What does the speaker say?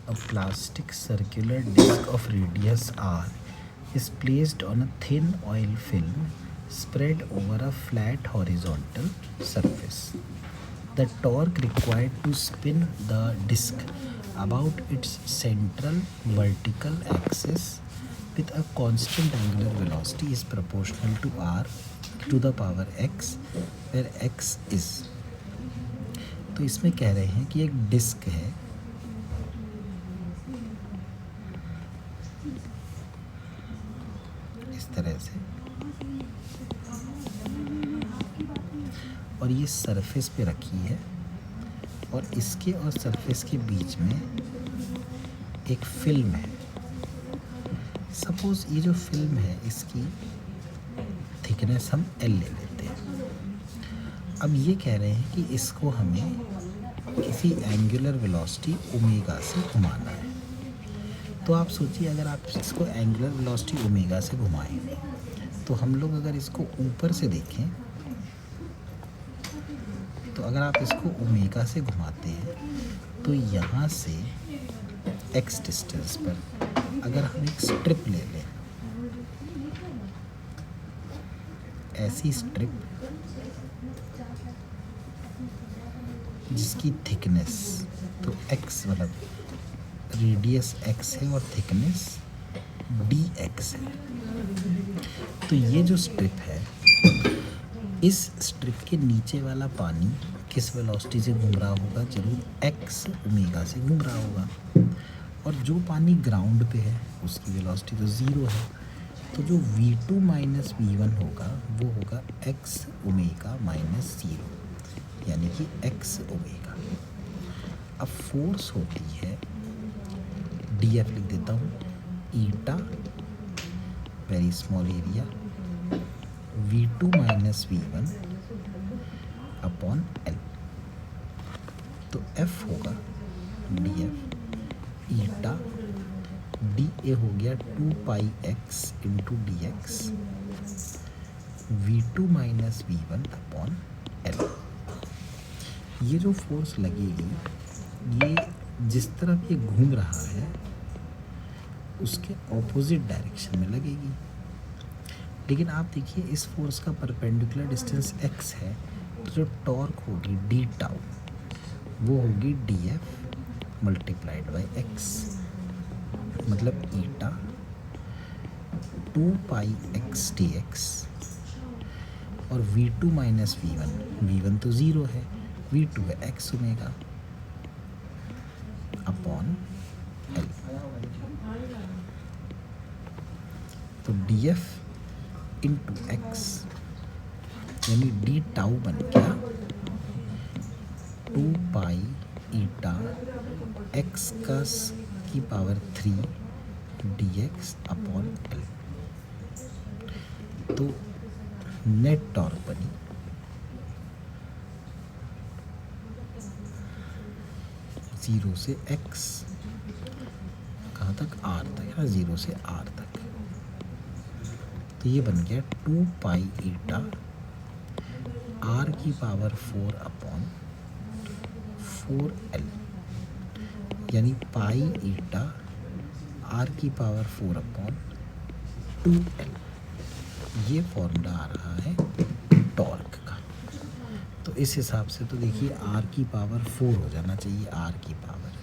A plastic circular disc of radius r is placed on a thin oil film spread over a flat horizontal surface. The torque required to spin the disc about its central vertical axis with a constant angular velocity is proportional to r to the power x, where x is. तो इसमें कह रहे हैं कि एक disc है, इस तरह से, और ये सरफेस पे रखी है, और इसके और सरफेस के बीच में एक फिल्म है. सपोज ये जो फिल्म है इसकी थिकनेस हम L ले लेते हैं. अब ये कह रहे हैं कि इसको हमें किसी एंगुलर वेलोसिटी ओमेगा से घुमाना है. तो आप सोचिए, अगर आप इसको एंगुलर वेलोसिटी ओमेगा से घुमाएंगे तो हम लोग अगर इसको ऊपर से देखें, तो अगर आप इसको ओमेगा से घुमाते हैं तो यहाँ से x डिस्टेंस पर अगर हम एक स्ट्रिप ले लें, ऐसी स्ट्रिप जिसकी थिकनेस, तो x मतलब रेडियस x है और थिकनेस dx है, तो ये जो स्ट्रिप है, इस स्ट्रिप के नीचे वाला पानी किस वेलोसिटी से घूम रहा होगा? जरूर x ओमेगा से घूम रहा होगा. और जो पानी ग्राउंड पे है उसकी वेलोसिटी तो ज़ीरो है, तो जो v2 माइनस v1 होगा वो होगा x ओमेगा माइनस ज़ीरो, यानी कि x ओमेगा. अब फोर्स होती है, df लिख देता हूँ, eta very small area v2 minus v1 upon l. तो f होगा df ईटा dA हो गया 2 pi x into d x v2 minus v1 upon l. ये जो फोर्स लगेगी, ये जिस तरफ ये घूम रहा है उसके ऑपोजिट डायरेक्शन में लगेगी. लेकिन आप देखिए, इस फोर्स का परपेंडिकुलर डिस्टेंस x है, तो जो टॉर्क होगी डी टाउ वो होगी df मल्टीप्लाइड बाई x, मतलब ईटा 2 पाई x dx, और v2 माइनस v1 तो ज़ीरो है, v2 है x ओमेगा अपॉन l. तो df इंटू x यानी डी टाउ बन गया 2 पाई ईटा x की पावर 3 dx अपॉन l. तो नेट टॉर्क बनी ज़ीरो से x, कहाँ तक? r तक, या ज़ीरो से r तक. तो ये बन गया 2 पाई ईटा r की पावर 4 अपॉन 4l, यानी पाई ईटा r की पावर 4 अपॉन 2l. ये फॉर्मूला आ रहा है टॉर्क का. तो इस हिसाब से तो देखिए r की पावर 4 हो जाना चाहिए, r की पावर